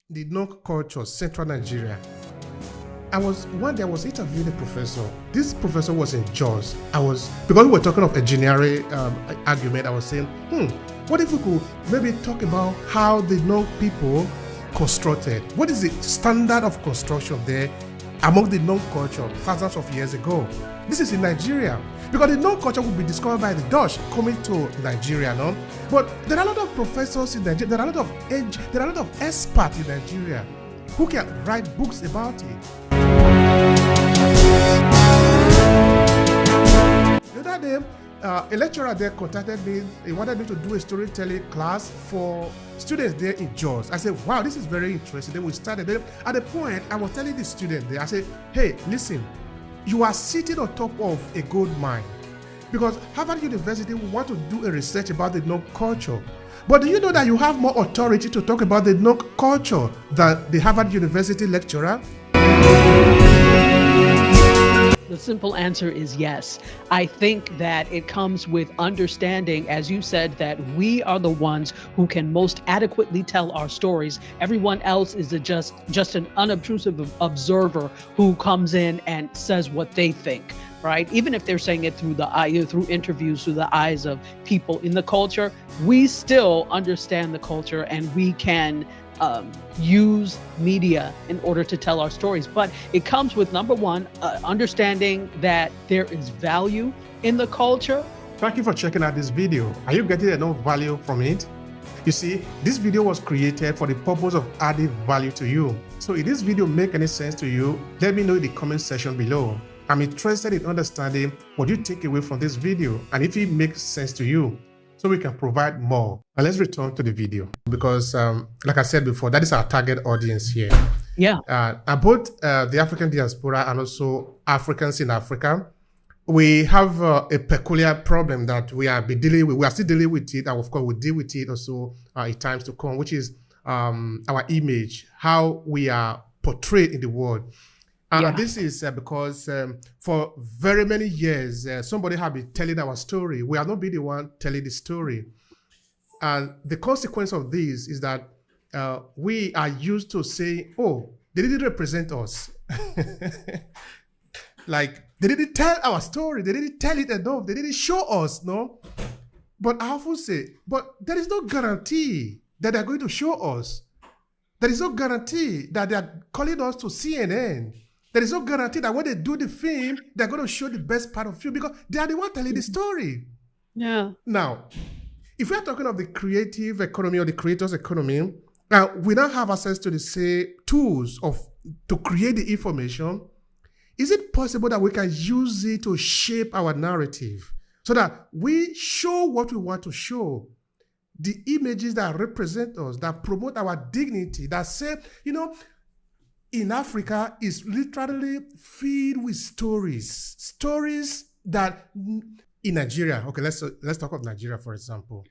the Nok culture, Central Nigeria. One day I was interviewing a professor. This professor was in Jos. Because we were talking of a engineering argument, I was saying, what if we could maybe talk about how the Nok people constructed? What is the standard of construction there among the Nok culture thousands of years ago? This is in Nigeria. Because the Nok culture would be discovered by the Dutch coming to Nigeria, no? But there are a lot of professors in Nigeria, there are a lot of experts in Nigeria who can write books about it. The other day, a lecturer there contacted me. He wanted me to do a storytelling class for students there in Jos. I said, wow, this is very interesting. Then we started. At the point, I was telling the student there, I said, hey, listen, you are sitting on top of a gold mine. Because Harvard University want to do a research about the Nok culture. But do you know that you have more authority to talk about the Nok culture than the Harvard University lecturer? The simple answer is yes. I think that it comes with understanding, as you said, that we are the ones who can most adequately tell our stories. Everyone else is just an unobtrusive observer who comes in and says what they think, right? Even if they're saying it through through interviews, through the eyes of people in the culture, we still understand the culture and we can use media in order to tell our stories. But it comes with, number one, understanding that there is value in the culture. Thank you for checking out this video. Are you getting enough value from it? You see, this video was created for the purpose of adding value to you. So if this video make any sense to you, let me know in the comment section below. I'm interested in understanding what you take away from this video and if it makes sense to you, so we can provide more. And let's return to the video because, like I said before, that is our target audience here. Yeah. Both the African diaspora and also Africans in Africa, we have a peculiar problem that we are dealing with. We are still dealing with it, and of course, we deal with it also in times to come, which is our image, how we are portrayed in the world. And this is because for very many years, somebody have been telling our story. We are not be the one telling the story. And the consequence of this is that we are used to saying, oh, they didn't represent us. Like, they didn't tell our story. They didn't tell it enough. They didn't show us, no? But I often say, but there is no guarantee that they're going to show us. There is no guarantee that they're calling us to CNN. There is no guarantee that when they do the film, they're going to show the best part of you because they are the one telling the story. Yeah. Now, if we are talking of the creative economy or the creator's economy, we now have access to the tools to create the information. Is it possible that we can use it to shape our narrative so that we show what we want to show? The images that represent us, that promote our dignity, that say, you know, in Africa is literally filled with stories that in Nigeria, okay, let's talk of Nigeria, for example.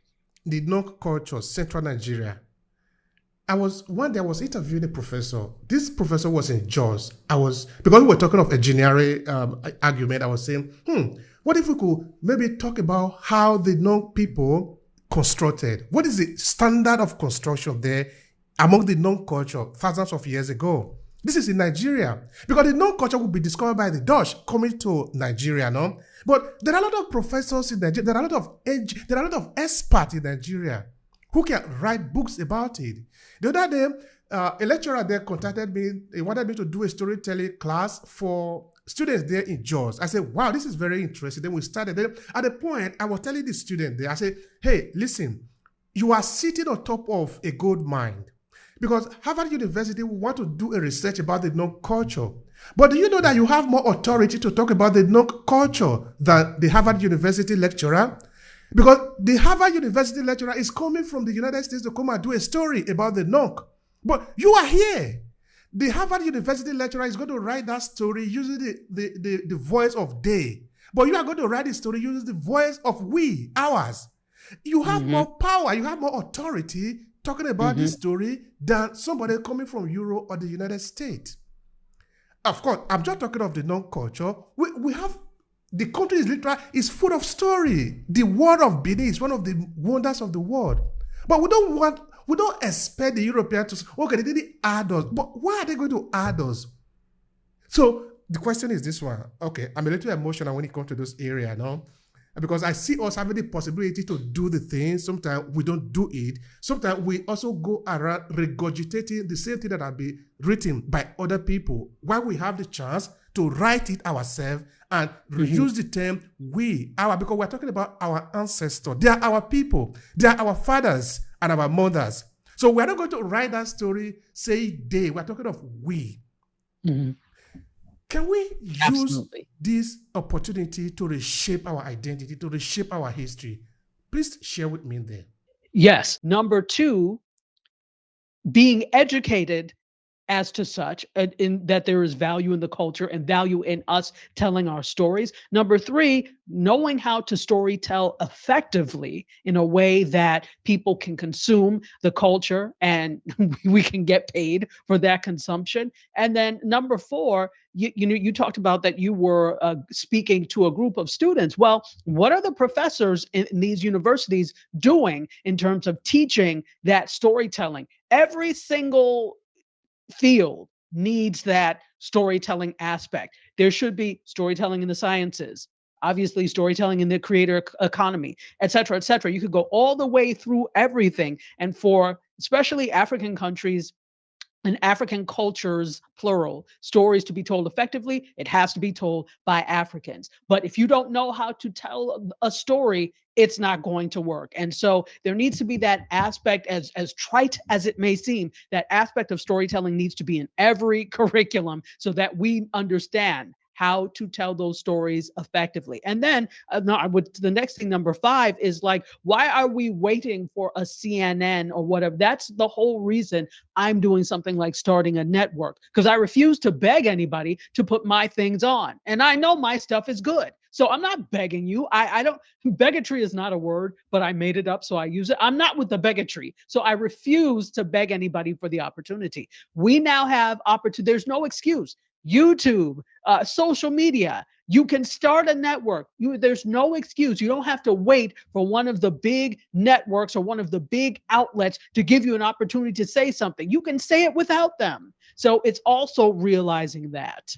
The Nok culture, Central Nigeria. One day I was interviewing a professor. This professor was in Jos. Because we were talking of engineering argument, I was saying, what if we could maybe talk about how the Nok people constructed? What is the standard of construction there among the Nok culture thousands of years ago? This is in Nigeria. Because the Nok culture would be discovered by the Dutch coming to Nigeria, no? But there are a lot of professors in Nigeria, there are a lot of experts in Nigeria who can write books about it. The other day, a lecturer there contacted me. He wanted me to do a storytelling class for students there in Jos. I said, wow, this is very interesting. Then we started. At the point, I was telling the student there, I said, hey, listen, you are sitting on top of a gold mine. Because Harvard University want to do a research about the Nok culture. But do you know that you have more authority to talk about the Nok culture than the Harvard University lecturer? Because the Harvard University lecturer is coming from the United States to come and do a story about the Nok. But you are here. The Harvard University lecturer is going to write that story using the voice of they. But you are going to write the story using the voice of we, ours. You have more power. You have more authority talking about this story than somebody coming from Europe or the United States. Of course, I'm just talking of the Nok culture. We have, the country is full of story. The world of Benin is one of the wonders of the world. But we don't want We don't expect the Europeans to say, okay, they didn't add us. But why are they going to add us? So the question is this one. Okay, I'm a little emotional when it comes to this area, no? Because I see us having the possibility to do the things. Sometimes we don't do it. Sometimes we also go around regurgitating the same thing that have been written by other people, while we have the chance to write it ourselves and use the term because we're talking about our ancestors. They are our people. They are our fathers and our mothers. So we're not going to write that story, say they. We're talking of we. Mm-hmm. Can we use this opportunity to reshape our identity, to reshape our history? Please share with me there. Yes. Number 2, being educated as to such, in that there is value in the culture and value in us telling our stories. Number 3, knowing how to storytell effectively in a way that people can consume the culture and we can get paid for that consumption. And then number 4, you talked about that you were speaking to a group of students. Well, what are the professors in these universities doing in terms of teaching that storytelling? Every single field needs that storytelling aspect. There should be storytelling in the sciences, obviously storytelling in the creator economy, et cetera, et cetera. You could go all the way through everything. And for especially African countries and African cultures, plural, stories to be told effectively, it has to be told by Africans. But if you don't know how to tell a story, it's not going to work. And so there needs to be that aspect, as trite as it may seem, that aspect of storytelling needs to be in every curriculum so that we understand how to tell those stories effectively. And then the next thing, number 5, is like, why are we waiting for a CNN or whatever? That's the whole reason I'm doing something like starting a network, because I refuse to beg anybody to put my things on. And I know my stuff is good. So I'm not begging you. I don't, bigotry is not a word, but I made it up, so I use it. I'm not with the bigotry. So I refuse to beg anybody for the opportunity. We now have opportunity. There's no excuse. YouTube, social media, you can start a network. There's no excuse. You don't have to wait for one of the big networks or one of the big outlets to give you an opportunity to say something. You can say it without them. So it's also realizing that.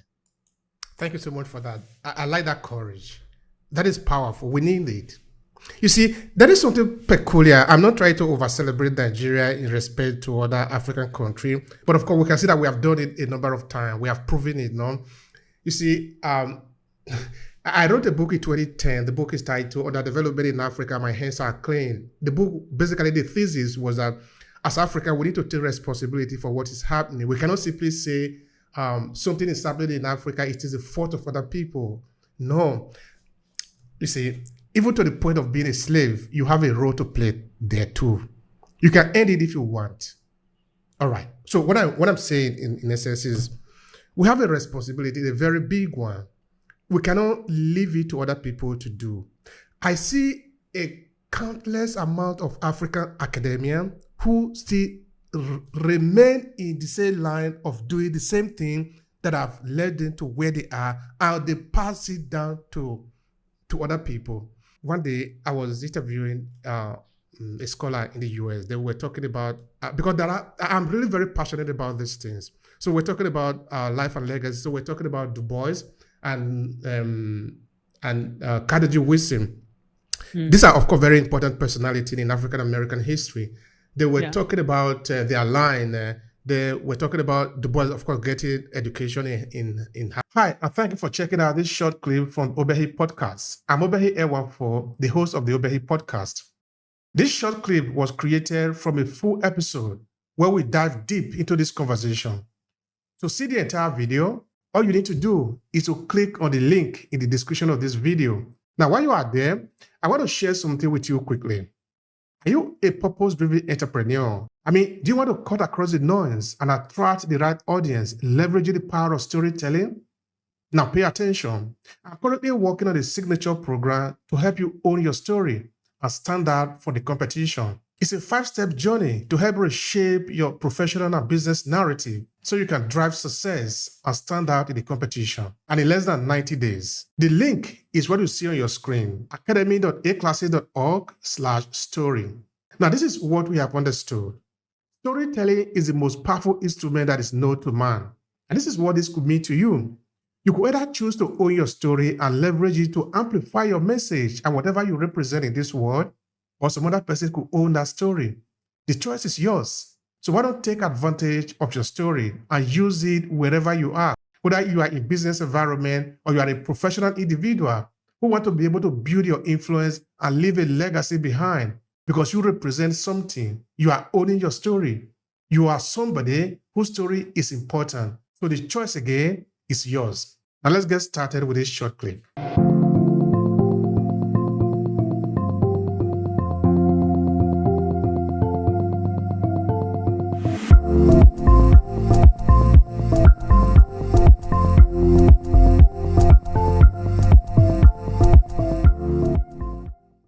Thank you so much for that. I like that courage. That is powerful. We need it. You see, there is something peculiar. I'm not trying to over-celebrate Nigeria in respect to other African countries, but of course, we can see that we have done it a number of times. We have proven it, no? You see, I wrote a book in 2010. The book is titled Underdevelopment in Africa, My Hands Are Clean. The book, basically, the thesis was that as Africa, we need to take responsibility for what is happening. We cannot simply say something is happening in Africa, it is the fault of other people. No. You see, even to the point of being a slave, you have a role to play there too. You can end it if you want. All right. So what I'm saying in essence is we have a responsibility, a very big one. We cannot leave it to other people to do. I see a countless amount of African academia who still remain in the same line of doing the same thing that have led them to where they are, and they pass it down to other people. One day, I was interviewing a scholar in the US. They were talking about, because I'm really very passionate about these things. So we're talking about life and legacy. So we're talking about Du Bois and Carnegie Wilson. These are, of course, very important personalities in African American history. They were talking about their line. They were talking about Du Bois, of course, getting education in. Hi, and thank you for checking out this short clip from Obehi Podcast. I'm Obehi Egwu, the host of the Obehi Podcast. This short clip was created from a full episode where we dive deep into this conversation. To see the entire video, all you need to do is to click on the link in the description of this video. Now, while you are there, I want to share something with you quickly. Are you a purpose-driven entrepreneur? I mean, do you want to cut across the noise and attract the right audience, leveraging the power of storytelling? Now pay attention. I'm currently working on a signature program to help you own your story and stand out for the competition. It's a 5-step journey to help reshape your professional and business narrative so you can drive success and stand out in the competition. And in less than 90 days. The link is what you see on your screen, academy.aclasses.org/story. Now, this is what we have understood. Storytelling is the most powerful instrument that is known to man. And this is what this could mean to you. You could either choose to own your story and leverage it to amplify your message and whatever you represent in this world, or some other person could own that story. The choice is yours. So why don't take advantage of your story and use it wherever you are, whether you are in business environment or you are a professional individual who want to be able to build your influence and leave a legacy behind because you represent something. You are owning your story. You are somebody whose story is important. So the choice again is yours. Now let's get started with this short clip.